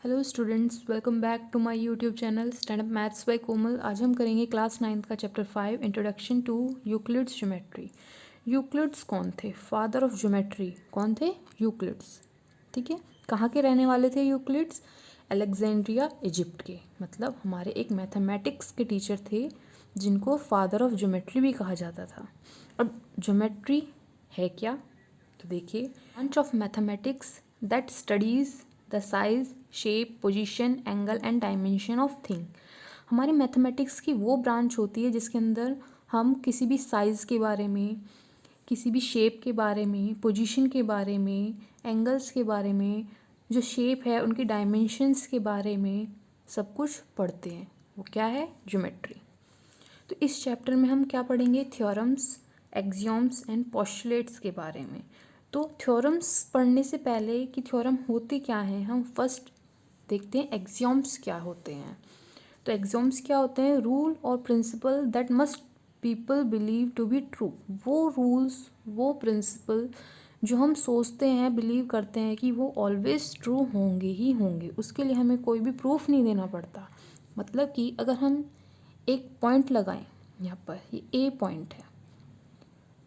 Hello students, welcome back to my YouTube channel stand up maths by Komal. आज हम करेंगे class 9 का chapter 5 introduction to Euclid's geometry. Euclid's कौन थे? Father of geometry कौन थे? यूक्लिड्स। ठीक है, कहाँ के रहने वाले थे यूक्लिड्स? अलेक्जेंड्रिया, इजिप्ट के। मतलब हमारे एक मैथमेटिक्स के टीचर थे जिनको फादर ऑफ ज्योमेट्री भी कहा जाता था। अब ज्योमेट्री है क्या? तो देखिए, branch of mathematics that studies the size, shape, position, angle and dimension of thing. हमारी मैथमेटिक्स की वो ब्रांच होती है जिसके अंदर हम किसी भी साइज़ के बारे में, किसी भी शेप के बारे में, पोजीशन के बारे में, एंगल्स के बारे में, जो शेप है उनकी डायमेंशंस के बारे में सब कुछ पढ़ते हैं। वो क्या है? ज्योमेट्री। तो इस चैप्टर में हम क्या पढ़ेंगे? थ्योरम्स, एक्सियोम्स एंड पोस्टुलेट्स के बारे में। तो थ्योरम्स पढ़ने से पहले कि थ्योरम होते क्या हैं, हम फर्स्ट देखते हैं एक्सियोम्स क्या होते हैं। तो एक्सियोम्स क्या होते हैं? रूल और principle that must people believe to be true. वो रूल्स, वो प्रिंसिपल जो हम सोचते हैं, बिलीव करते हैं कि वो ऑलवेज ट्रू होंगे ही होंगे, उसके लिए हमें कोई भी प्रूफ नहीं देना पड़ता। मतलब कि अगर हम एक पॉइंट लगाएं, यहाँ पर ये ए पॉइंट है,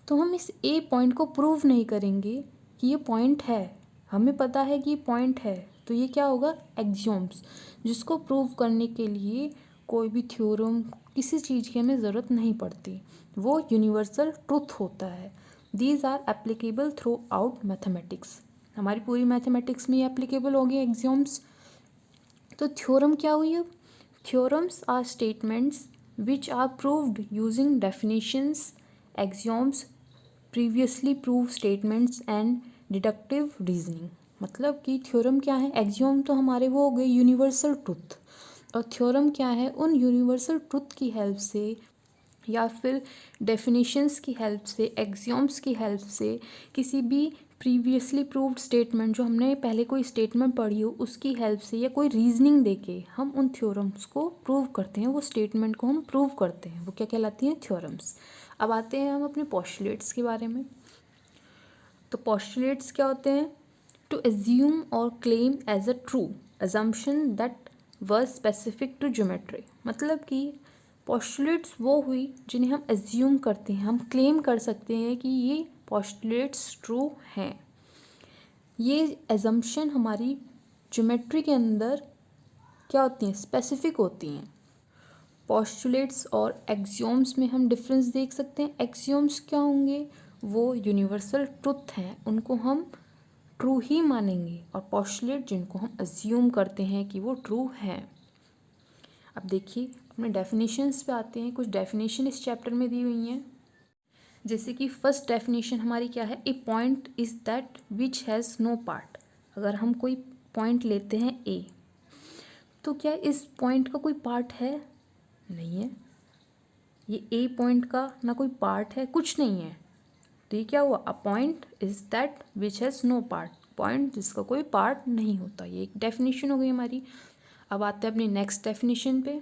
तो हम इस ए पॉइंट को प्रूव नहीं करेंगे कि ये पॉइंट है। हमें पता है कि ये पॉइंट है, तो ये क्या होगा? एक्सियोम्स, जिसको प्रूव करने के लिए कोई भी थ्योरम, किसी चीज़ की हमें ज़रूरत नहीं पड़ती। वो यूनिवर्सल ट्रुथ होता है। These are applicable throughout mathematics. हमारी पूरी मैथमेटिक्स में ये एप्लीकेबल हो गए एक्सियोम्स। तो थ्योरम क्या हुई? अब theorems are statements which are proved using definitions, axioms, previously proved statements and deductive reasoning। मतलब कि थ्योरम क्या है? एक्सियोम तो हमारे वो हो गए यूनिवर्सल ट्रुथ, और थ्योरम क्या है? उन यूनिवर्सल ट्रुथ की हेल्प से या फिर डेफिनेशंस की हेल्प से, एक्सियोम्स की हेल्प से, किसी भी प्रीवियसली प्रूव्ड स्टेटमेंट, जो हमने पहले कोई स्टेटमेंट पढ़ी हो, उसकी हेल्प से या कोई रीजनिंग देके हम उन थ्योरम्स को प्रूव करते हैं। वो स्टेटमेंट को हम प्रूव करते हैं, वो क्या कहलाती हैं? थ्योरम्स। अब आते हैं हम अपने पोस्टुलेट्स के बारे में। तो पोस्टुलेट्स क्या होते हैं? टू एज्यूम और claim as a true assumption that were specific to geometry. मतलब कि पोस्टुलेट्स वो हुई जिन्हें हम एज्यूम करते हैं, हम क्लेम कर सकते हैं कि ये पोस्टुलेट्स ट्रू हैं। ये एजम्पशन हमारी ज्योमेट्री के अंदर क्या होती हैं? स्पेसिफिक होती हैं। पोस्टुलेट्स और एक्सियोम्स में हम डिफरेंस देख सकते हैं। एक्सियोम्स क्या होंगे? वो यूनिवर्सल ट्रुथ हैं, उनको हम ट्रू ही मानेंगे, और पोस्टुलेट जिनको हम अज्यूम करते हैं कि वो ट्रू हैं। अब देखिए, अपने डेफिनेशंस पे आते हैं। कुछ डेफिनेशन इस चैप्टर में दी हुई हैं। जैसे कि फर्स्ट डेफिनेशन हमारी क्या है? A point is that which has no part. अगर हम कोई पॉइंट लेते हैं ए, तो क्या इस पॉइंट का कोई पार्ट है? नहीं है। ये ए पॉइंट का ना कोई पार्ट है, कुछ नहीं है। तो ये क्या हुआ? A point is that which has no part. Point जिसका कोई पार्ट नहीं होता। ये एक डेफिनेशन हो गई हमारी। अब आते हैं अपनी नेक्स्ट डेफिनेशन पे।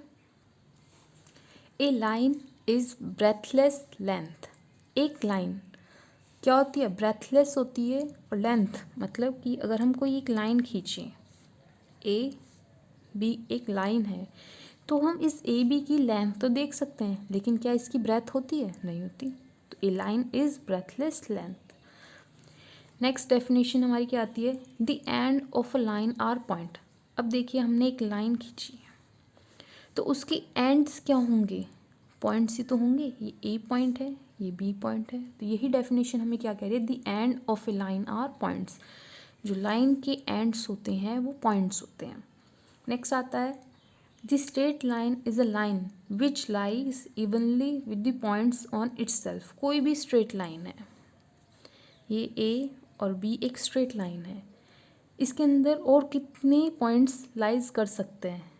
ए लाइन इज़ ब्रेथलेस लेंथ। एक लाइन क्या होती है? ब्रेथलेस होती है। और लेंथ मतलब कि अगर हम कोई एक लाइन खींचें, ए बी एक लाइन है, तो हम इस ए बी की लेंथ तो देख सकते हैं, लेकिन क्या इसकी ब्रेथ होती है? नहीं होती। तो a line is breathless length. Next definition हमारी क्या आती है? The end of a line are point. अब देखिए, हमने एक लाइन खींची है, तो उसके एंड्स क्या होंगे? पॉइंट्स ही तो होंगे। ये ए पॉइंट है, ये बी पॉइंट है, तो यही डेफिनेशन हमें क्या कह रही है? The end of a line are points. जो लाइन के एंड्स होते हैं वो पॉइंट्स होते हैं। नेक्स्ट आता है, the straight line is a line which lies evenly with the points on itself. कोई भी स्ट्रेट लाइन है, ये ए और बी एक स्ट्रेट लाइन है, इसके अंदर और कितने पॉइंट्स लाइज कर सकते हैं?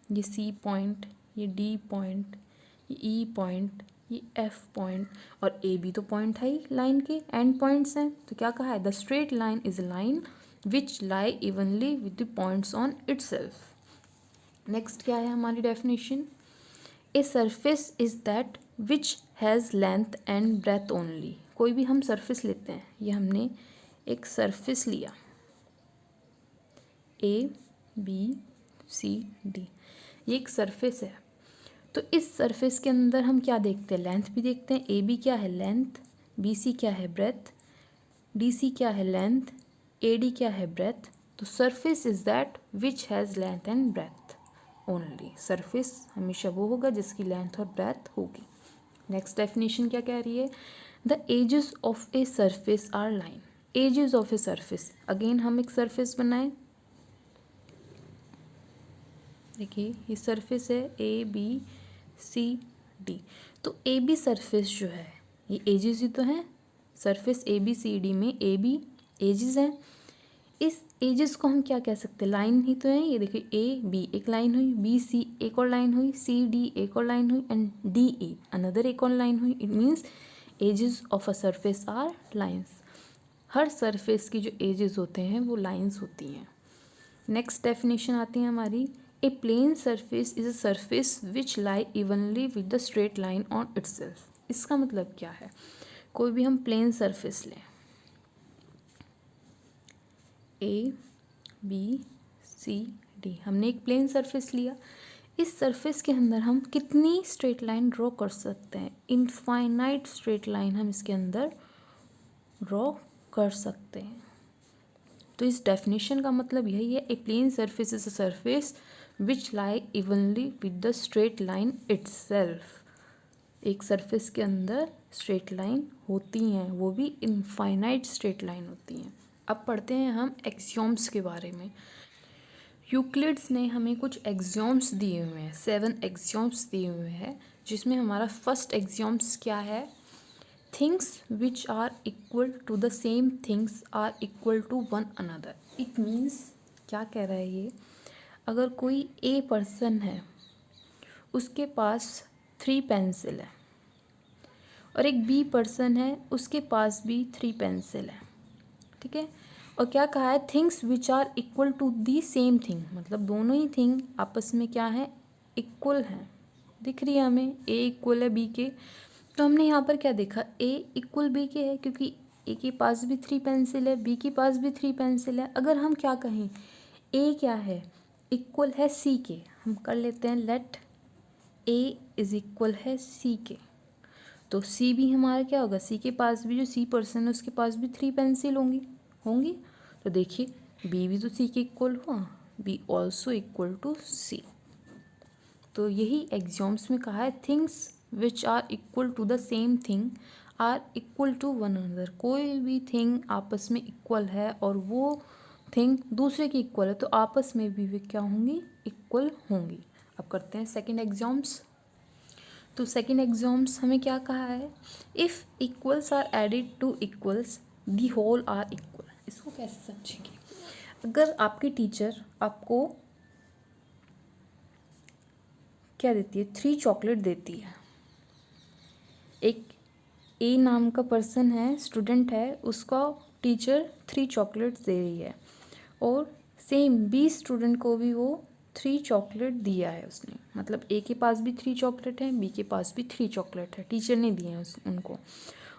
ये सी पॉइंट, ये डी पॉइंट, ये ई पॉइंट, ये एफ पॉइंट, और ए बी तो पॉइंट है ही, लाइन के एंड पॉइंट्स हैं। तो क्या कहा है? The straight line is a line which lie evenly with the points on itself. Next क्या है हमारी definition? A surface is that which has length and breadth only. कोई भी हम सरफेस लेते हैं, ये हमने एक सरफेस लिया, ए बी सी डी, ये एक सरफेस है। तो इस सरफेस के अंदर हम क्या देखते हैं, लेंथ भी देखते हैं। ए बी क्या है, लेंथ, बी सी क्या है, ब्रेथ, डी सी क्या है, लेंथ, ए डी क्या है, ब्रेथ। तो surface is that which has length and breadth only. Surface हमेशा वो होगा जिसकी लेंथ और ब्रेथ होगी। नेक्स्ट डेफिनेशन क्या कह रही है, the edges of a surface are line. Edges of a surface, again हम एक सरफेस बनाएं। देखिए ये सरफेस है ए बी सी डी। तो ए बी सरफेस जो है ये एजेस ही तो हैं। Surface A B C D में ए बी एजेस हैं। इस एजेस को हम क्या कह सकते हैं, लाइन ही तो है। ये देखिए ए बी एक लाइन हुई, बी सी एक और लाइन हुई, सी डी एक और लाइन हुई एंड डी ए अनदर एक और लाइन हुई। It means edges of a surface are lines. हर सरफेस की जो एजेस होते हैं वो लाइन्स होती हैं। नेक्स्ट डेफिनेशन आती है हमारी, a plane surface is a surface which lie evenly with the straight line on itself. इसका मतलब क्या है, कोई भी हम प्लेन सरफेस लें, ए बी सी डी, हमने एक प्लेन सरफेस लिया। इस सरफेस के अंदर हम कितनी स्ट्रेट लाइन ड्रॉ कर सकते हैं, इनफाइनाइट स्ट्रेट लाइन हम इसके अंदर ड्रॉ कर सकते हैं। तो इस डेफिनेशन का मतलब यही है, a plane surface is a surface which lie evenly with the straight line itself. एक सरफेस के अंदर स्ट्रेट लाइन होती हैं, वो भी इनफाइनाइट स्ट्रेट लाइन होती हैं। अब पढ़ते हैं हम एक्सियोम्स के बारे में। यूक्लिड्स ने हमें कुछ एक्सियोम्स दिए हुए हैं, 7 एक्सियोम्स दिए हुए हैं, जिसमें हमारा फर्स्ट एक्सियोम्स क्या है, things which are equal to the same things are equal to one another. It means क्या कह रहा है ये, अगर कोई ए पर्सन है उसके पास 3 पेंसिल है और एक बी पर्सन है उसके पास भी 3 पेंसिल है, ठीक है। और क्या कहा है, things which are equal to the same thing, मतलब दोनों ही थिंग आपस में क्या है, इक्वल हैं। दिख रही है हमें ए इक्वल है बी के। तो हमने यहाँ पर क्या देखा, ए इक्वल बी के है क्योंकि ए के पास भी 3 पेंसिल है, बी के पास भी 3 पेंसिल है। अगर हम क्या कहें, ए क्या है, इक्वल है सी के, हम कर लेते हैं लेट ए इज इक्वल है सी के। तो सी भी हमारा क्या होगा, सी के पास भी, जो सी पर्सन है उसके पास भी 3 पेंसिल होंगी। तो देखिए बी भी तो सी के इक्वल हुआ, B also equal to C. तो यही एक्सियोम्स में कहा है, things which are equal to the same thing are equal to one another. कोई भी थिंग आपस में इक्वल है और वो थिंग दूसरे की इक्वल है तो आपस में भी वे क्या होंगी, इक्वल होंगी। अब करते हैं सेकंड एक्सियोम्स। तो सेकंड एक्सियोम्स हमें क्या कहा है, if equals are added to equals the whole are equal. इसको कैसे समझेंगे, अगर आपकी टीचर आपको क्या देती है, 3 चॉकलेट देती है, एक ए नाम का पर्सन है, स्टूडेंट है, उसका टीचर 3 चॉकलेट्स दे रही है और सेम बी स्टूडेंट को भी वो 3 चॉकलेट दिया है उसने, मतलब ए के पास भी 3 चॉकलेट है, बी के पास भी 3 चॉकलेट है, टीचर ने दिए हैं उनको।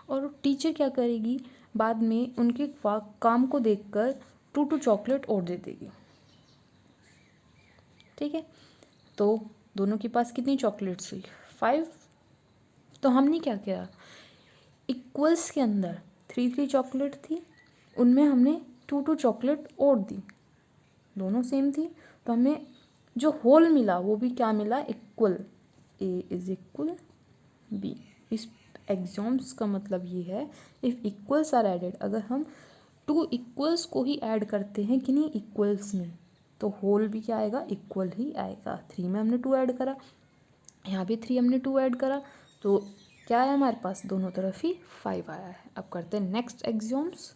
और टीचर क्या करेगी, बाद में उनके काम को देखकर 2 चॉकलेट और दे देगी, ठीक है। तो दोनों के पास कितनी चॉकलेट्स हुई, 5। तो हमने क्या किया, इक्वल्स के अंदर 3 चॉकलेट थी, उनमें हमने 2 चॉकलेट और दी, दोनों सेम थी, तो हमें जो होल मिला वो भी क्या मिला, equal. A is equal B. इस एक्सियोम्स का मतलब ये है, इफ़ इक्वल्स आर एडेड, अगर हम 2 इक्वल्स को ही ऐड करते हैं किन्हीं इक्वल्स में तो होल भी क्या आएगा, इक्वल ही आएगा। 3 में हमने 2 ऐड करा, यहाँ भी 3 हमने 2 ऐड करा, तो क्या है हमारे पास, दोनों तरफ ही 5 आया है। अब करते हैं नेक्स्ट एक्सियोम्स।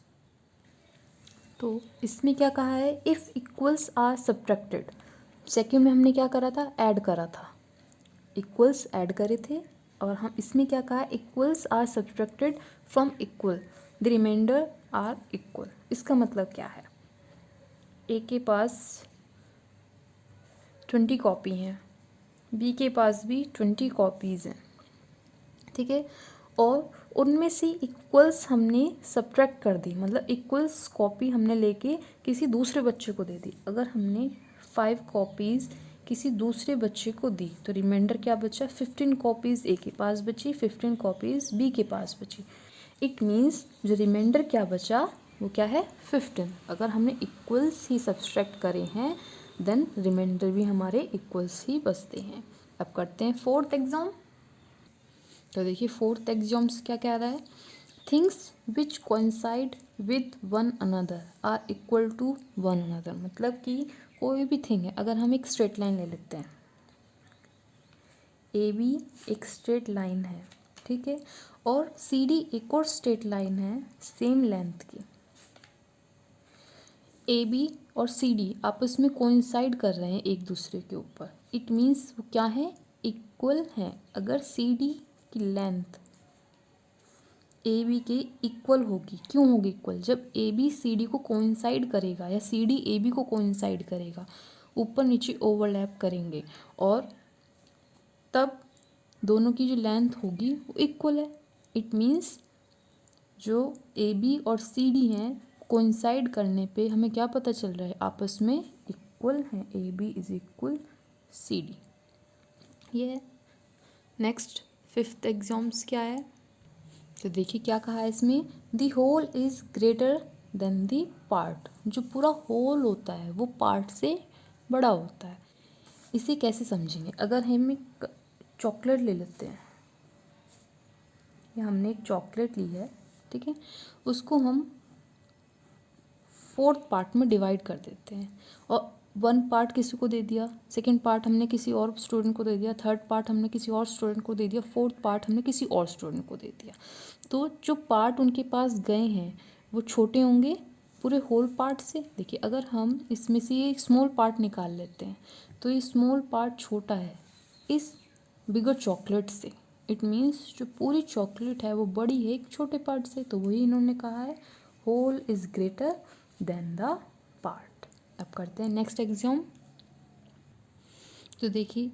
तो इसमें क्या कहा है, if equals are subtracted. Second में हमने क्या करा था, ऐड करा था, इक्वल्स ऐड करे थे, और हम इसमें क्या कहा, equals are subtracted from equal, the remainder are equal. इसका मतलब क्या है, ए के पास 20 कॉपी हैं, बी के पास भी 20 कॉपीज़ हैं, ठीक है, और उनमें से इक्वल्स हमने सब्ट्रैक्ट कर दी, मतलब इक्वल्स कॉपी हमने लेके किसी दूसरे बच्चे को दे दी। अगर हमने 5 कॉपीज़ किसी दूसरे बच्चे को दी तो रिमाइंडर क्या बचा, 15 कॉपीज़ ए के पास बची, 15 कॉपीज़ बी के पास बची। इट मीन्स जो रिमाइंडर क्या बचा वो क्या है, 15। अगर हमने इक्वल्स ही सब्सट्रैक्ट करे हैं देन रिमाइंडर भी हमारे इक्वल्स ही बचते हैं। अब करते हैं फोर्थ एग्जाम। तो देखिए फोर्थ एग्जाम से क्या कह रहा है, things which coincide with one another are equal to one another. मतलब कि कोई भी थिंग है, अगर हम एक स्ट्रेट लाइन ले लेते हैं, ए बी एक स्ट्रेट लाइन है, ठीक है, और सी डी एक और स्ट्रेट लाइन है सेम लेंथ की। ए बी और सी डी आपस में कोइंसाइड कर रहे हैं एक दूसरे के ऊपर, इट मीन्स वो क्या है, इक्वल हैं। अगर सी डी की लेंथ ए बी के इक्वल होगी, क्यों होगी इक्वल, जब ए बी सी डी को कोइंसाइड करेगा या सी डी ए बी को कोइंसाइड करेगा, ऊपर नीचे ओवरलैप करेंगे, और तब दोनों की जो लेंथ होगी वो इक्वल है। इट मीन्स जो ए बी और सी डी हैं कोइंसाइड करने पे हमें क्या पता चल रहा है, आपस में इक्वल हैं, A B is equal C D. ये है। नेक्स्ट फिफ्थ एग्जाम्स क्या है, तो देखिए क्या कहा है इसमें, the whole is greater than the part. जो पूरा होल होता है वो पार्ट से बड़ा होता है। इसे कैसे समझेंगे, अगर हम एक चॉकलेट ले लेते हैं, या हमने एक चॉकलेट ली है, ठीक है, उसको हम 4th पार्ट में डिवाइड कर देते हैं, और 1 पार्ट किसी को दे दिया, 2nd पार्ट हमने किसी और स्टूडेंट को दे दिया, 3rd पार्ट हमने किसी और स्टूडेंट को दे दिया, 4th पार्ट हमने किसी और स्टूडेंट को दे दिया। तो जो पार्ट उनके पास गए हैं वो छोटे होंगे पूरे होल पार्ट से। देखिए अगर हम इसमें से एक स्मॉल पार्ट निकाल लेते हैं तो ये स्मॉल पार्ट छोटा है इस बिगर चॉकलेट से। इट मीन्स जो पूरी चॉकलेट है वो बड़ी है एक छोटे पार्ट से, तो वही इन्होंने कहा है, whole is greater than the part. अब करते हैं नेक्स्ट एग्जाम। तो देखिए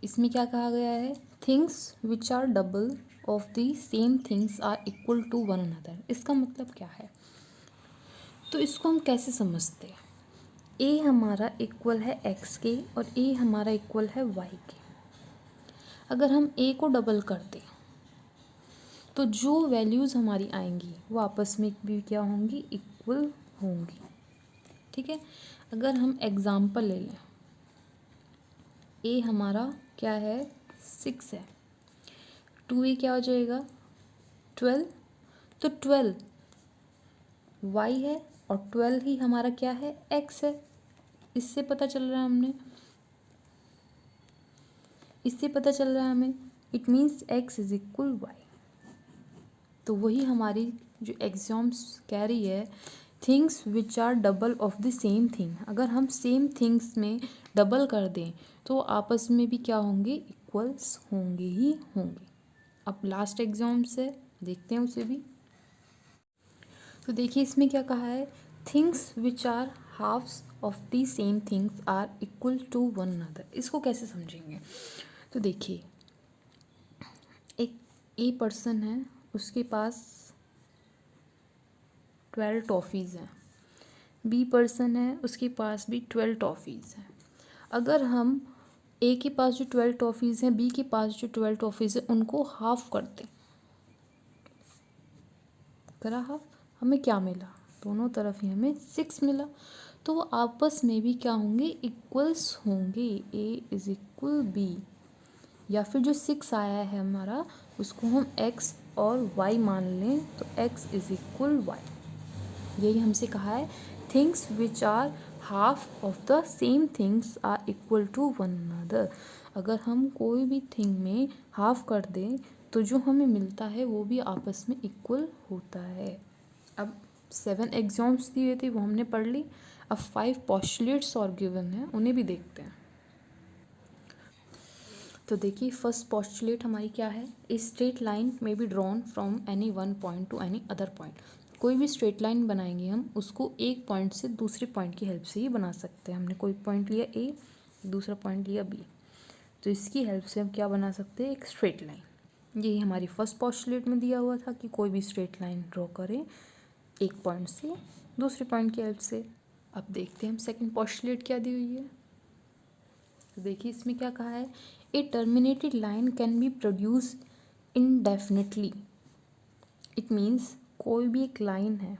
इसमें क्या कहा गया है, things which are double of the same things are equal to one another. इसका मतलब क्या है, तो इसको हम कैसे समझते हैं, ए हमारा इक्वल है एक्स के और ए हमारा इक्वल है वाई के। अगर हम ए को डबल कर दें तो जो वैल्यूज़ हमारी आएंगी वो आपस में भी क्या होंगी, इक्वल होंगी, ठीक है। अगर हम एग्ज़ाम्पल ले लें, ए हमारा क्या है 6 है, 2a क्या हो जाएगा 12, तो 12 y है और 12 ही हमारा क्या है x है। इससे पता चल रहा है हमें, it means x is equal y। तो वही हमारी जो एग्जाम्स कह रही है, things which are double of the same thing. अगर हम सेम थिंग्स में डबल कर दें तो आपस में भी क्या होंगे, इक्वल्स होंगे ही होंगे। अब लास्ट एग्जाम से देखते हैं उसे भी। तो देखिए इसमें क्या कहा है, things which are halves of the same things are equal to one another. इसको कैसे समझेंगे, तो देखिए एक ए पर्सन है, उसके पास 12 टॉफ़ीज़ हैं, बी पर्सन है उसके पास भी 12 टॉफ़ीज़ हैं। अगर हम ए के पास जो 12 टॉफ़ीज़ हैं, बी के पास जो 12 टॉफ़ीज़ हैं, उनको हाफ कर दें, करा हाफ, हमें क्या मिला, दोनों तरफ ही हमें 6 मिला। तो वो आपस में भी क्या होंगे, इक्वल्स होंगे, ए इज इक्वल बी। या फिर जो 6 आया है हमारा उसको हम x और y मान लें, तो x इज इक्वल वाई। यही हमसे कहा है, things which are half of the same things are equal to one another. अगर हम कोई भी थिंग में हाफ कर दें तो जो हमें मिलता है वो भी आपस में इक्वल होता है। अब 7 एग्जाम्स दिए थे वो हमने पढ़ ली। अब 5 पोस्टुलेट्स और गिवन है, उन्हें भी देखते हैं। तो देखिए फर्स्ट पोस्टुलेट हमारी क्या है, ए स्ट्रेट लाइन में be drawn from any one point two any other point. कोई भी स्ट्रेट लाइन बनाएंगे हम उसको एक पॉइंट से दूसरे पॉइंट की हेल्प से ही बना सकते हैं। हमने कोई पॉइंट लिया ए, दूसरा पॉइंट लिया बी, तो इसकी हेल्प से हम क्या बना सकते हैं, एक स्ट्रेट लाइन। यही हमारी फर्स्ट पोस्टुलेट में दिया हुआ था कि कोई भी स्ट्रेट लाइन ड्रॉ करें एक पॉइंट से दूसरे पॉइंट की हेल्प से। अब देखते हैं हम सेकंड पोस्टुलेट क्या दी हुई है। तो देखिए इसमें क्या कहा है, a terminated line can be produce indefinitely. It means कोई भी एक लाइन है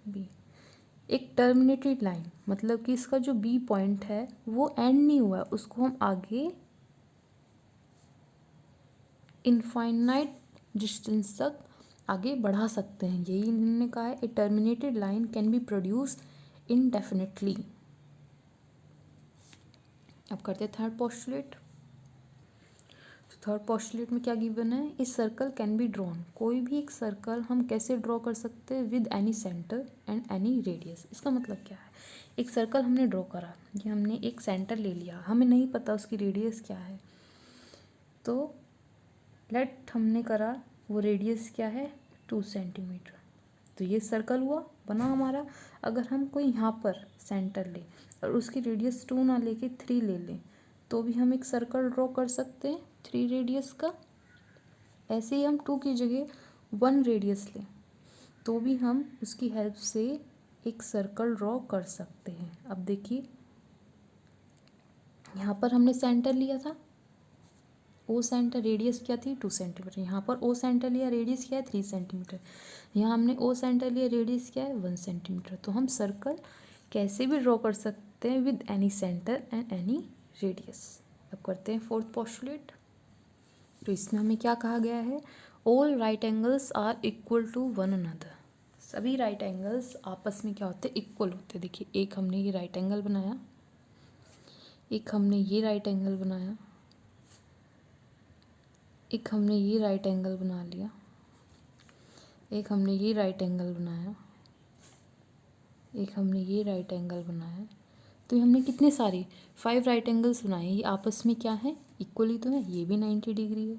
बी, एक टर्मिनेटेड लाइन मतलब कि इसका जो बी पॉइंट है वो एंड नहीं हुआ है, उसको हम आगे इनफाइनाइट डिस्टेंस तक आगे बढ़ा सकते हैं। यही इन्होंने कहा है, a terminated line can be produce indefinitely. अब करते हैं थर्ड पोस्टुलेट। तो थर्ड पोस्टुलेट में क्या गिवन है, a circle can be drawn. कोई भी एक सर्कल हम कैसे ड्रॉ कर सकते हैं, with any centre and any radius. इसका मतलब क्या है, एक सर्कल हमने ड्रॉ करा, ये हमने एक सेंटर ले लिया, हमें नहीं पता उसकी रेडियस क्या है, तो लेट हमने करा वो रेडियस क्या है 2 सेंटीमीटर। तो ये सर्कल हुआ बना हमारा। अगर हम कोई यहाँ पर सेंटर ले और उसकी रेडियस 2 ना लेके 3 ले लें तो भी हम एक सर्कल ड्रॉ कर सकते हैं 3 रेडियस का। ऐसे ही हम 2 की जगह 1 रेडियस लें तो भी हम उसकी हेल्प से एक सर्कल ड्रॉ कर सकते हैं। अब देखिए यहाँ पर हमने सेंटर लिया था, ओ सेंटर, रेडियस क्या थी 2 सेंटीमीटर। यहाँ पर ओ सेंटर लिया, रेडियस क्या है 3 सेंटीमीटर। यहाँ हमने ओ सेंटर लिया, रेडियस क्या है 1 सेंटीमीटर। तो हम सर्कल कैसे भी ड्रॉ कर सकते हैं with any centre and any radius. अब करते हैं फोर्थ पोस्टुलेट। तो इसमें हमें क्या कहा गया है, all right angles are equal to one another. सभी राइट एंगल्स आपस में क्या होते हैं, इक्वल होते हैं। देखिए एक हमने ये राइट एंगल बनाया, एक हमने ये राइट एंगल बनाया, एक हमने ये राइट एंगल बना लिया, एक हमने ये राइट एंगल बनाया, एक हमने ये राइट एंगल बनाया। तो हमने कितने सारे 5 राइट एंगल्स बनाए। ये आपस में क्या है, इक्वल ही तो है। ये भी 90 डिग्री है,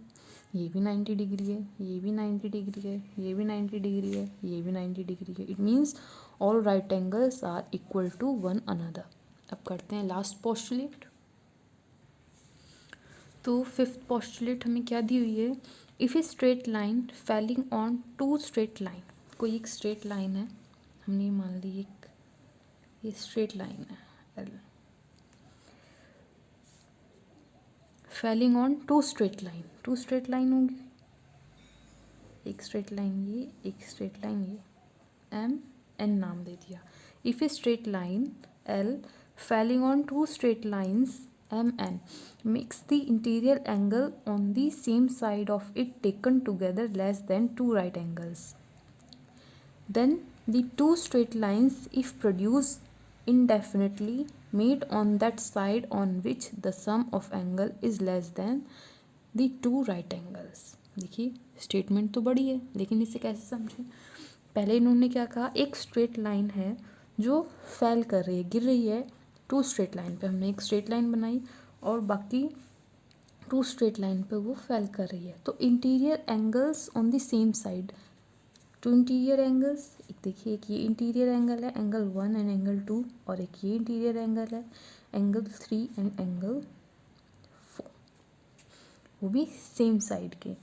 ये भी 90 डिग्री है, ये भी 90 डिग्री है, ये भी 90 डिग्री है, ये भी 90 डिग्री है। It means all right angles are equal to one another. अब करते हैं लास्ट पोस्टुलेट। तो फिफ्थ पोस्टुलेट हमें क्या दी हुई है, if a straight line falling on 2 straight line. कोई एक स्ट्रेट लाइन है, हमने मान ली एक ये स्ट्रेट लाइन है L, falling on 2 straight line. 2 straight line होंगी, एक स्ट्रेट लाइन ये, एक स्ट्रेट लाइन ये, एम एन नाम दे दिया। If a straight line L falling on 2 straight lines M N makes the interior angle on the same side of it taken together less than 2 right angles. Then the 2 straight lines, if produced indefinitely, made on that side on which the sum of angle is less than the 2 right angles. देखिए statement तो बड़ी है लेकिन इसे कैसे समझें। पहले इन्होंने क्या कहा, एक स्ट्रेट लाइन है जो फेल कर रही है, गिर रही है 2 स्ट्रेट लाइन पे। हमने एक स्ट्रेट लाइन बनाई और बाकी 2 स्ट्रेट लाइन पे वो फेल कर रही है। तो interior angles on the same side, 2 interior angles, एक देखिए एक ये इंटीरियर एंगल है एंगल 1 एंड एंगल 2, और एक ये इंटीरियर एंगल है एंगल 3 एंड एंगल 4, वो भी सेम साइड के।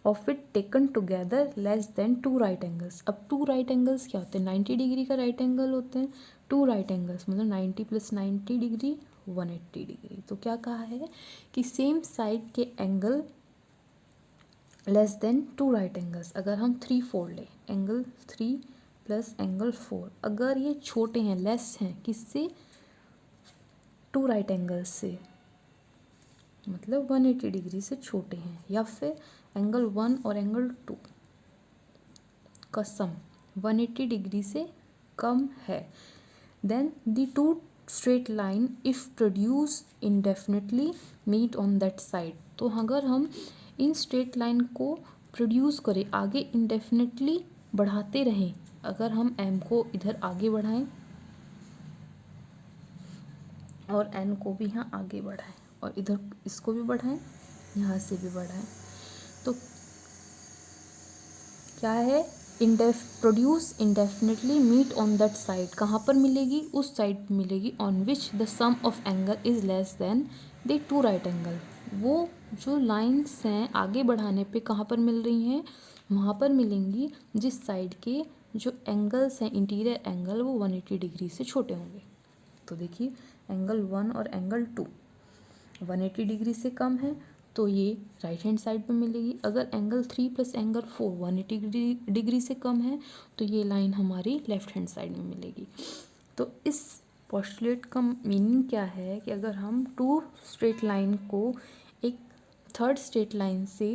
Of it taken together less then 2 right angles. अब 2 राइट एंगल्स क्या होते हैं, 90 डिग्री का राइट एंगल होते हैं। 2 राइट एंगल्स मतलब 90 + 90 डिग्री 180 डिग्री। तो क्या कहा है कि सेम साइड के angle less than 2 right angles. अगर हम 3 4 लें, एंगल 3 + एंगल 4, अगर ये छोटे हैं, लेस हैं किससे, 2 राइट एंगल्स से, मतलब 180 डिग्री से छोटे हैं, या फिर एंगल 1 और एंगल 2 का सम 180 डिग्री से कम है, then the 2 straight line if produce indefinitely meet on that side. तो अगर हम इन स्ट्रेट लाइन को प्रोड्यूस करें, आगे इंडेफिनेटली बढ़ाते रहें, अगर हम एम को इधर आगे बढ़ाएं और एन को भी यहाँ आगे बढ़ाएं और इधर इसको भी बढ़ाएं, यहाँ से भी बढ़ाएं, तो क्या है, produce indefinitely meet on that side. कहाँ पर मिलेगी, उस साइड पर मिलेगी on which the sum of angle is less than the 2 right angle. वो जो लाइन्स हैं आगे बढ़ाने पे कहाँ पर मिल रही हैं, वहाँ पर मिलेंगी जिस साइड के जो एंगल्स हैं इंटीरियर एंगल वो 180 डिग्री से छोटे होंगे। तो देखिए एंगल 1 और एंगल 2 180 डिग्री से कम है तो ये राइट हैंड साइड पे मिलेगी। अगर एंगल 3 प्लस एंगल 4 180 डिग्री से कम है तो ये लाइन हमारी लेफ्ट हैंड साइड में मिलेगी। तो इस पोस्टुलेट का मीनिंग क्या है कि अगर हम टू स्ट्रेट लाइन को एक थर्ड स्ट्रेट लाइन से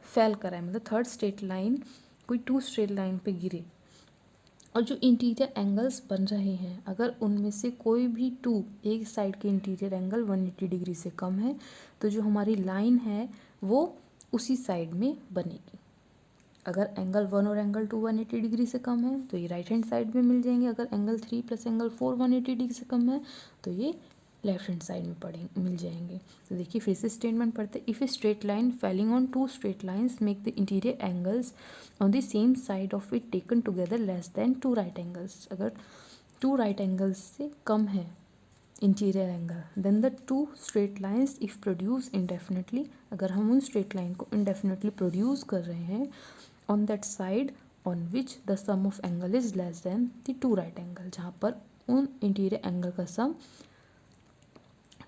फेल कराएं, मतलब थर्ड स्ट्रेट लाइन कोई टू स्ट्रेट लाइन पे गिरे और जो इंटीरियर एंगल्स बन रहे हैं अगर उनमें से कोई भी टू एक साइड के इंटीरियर एंगल 180 डिग्री से कम है तो जो हमारी लाइन है वो उसी साइड में बनेगी। अगर एंगल 1 और एंगल 2 180 डिग्री से कम है तो ये राइट हैंड साइड में मिल जाएंगे। अगर एंगल 3 प्लस एंगल 4 180 डिग्री से कम है तो ये लेफ्ट हैंड साइड में मिल जाएंगे। तो देखिए फिर से स्टेटमेंट पढ़ते हैं। If a straight line falling on two straight lines make the interior angles on the same side of it taken together less than two right angles. अगर टू राइट एंगल्स से कम है interior angle then the two straight lines if produce indefinitely, अगर हम उन straight line को indefinitely produce कर रहे हैं on that side on which the sum of angle is less than the to right angle, जहाँ पर उन इंटीरियर एंगल का सम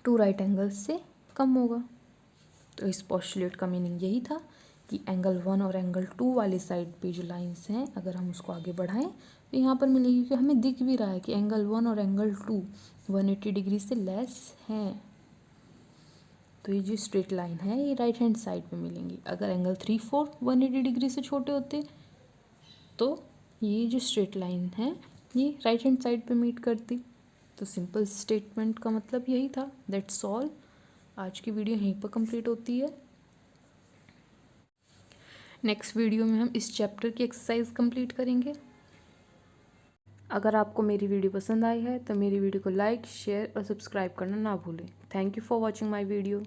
टू राइट एंगल्स से कम होगा। तो इस पोस्टुलेट का मीनिंग यही था कि एंगल 1 और एंगल 2 वाले साइड पे जो लाइंस हैं अगर हम उसको आगे बढ़ाएं तो यहाँ पर मिलेगी कि हमें दिख भी रहा है कि एंगल 1 और एंगल 2 180 डिग्री से लेस हैं। तो ये जो स्ट्रेट लाइन है ये राइट हैंड साइड पे मिलेंगी। अगर एंगल 3 4 180 डिग्री से छोटे होते तो ये जो स्ट्रेट लाइन है ये राइट हैंड साइड पे मीट करती। तो सिंपल स्टेटमेंट का मतलब यही था। That's all. आज की वीडियो यहीं पर कंप्लीट होती है। नेक्स्ट वीडियो में हम इस चैप्टर की एक्सरसाइज कंप्लीट करेंगे। अगर आपको मेरी वीडियो पसंद आई है तो मेरी वीडियो को लाइक शेयर और सब्सक्राइब करना ना भूलें। Thank you for watching my video.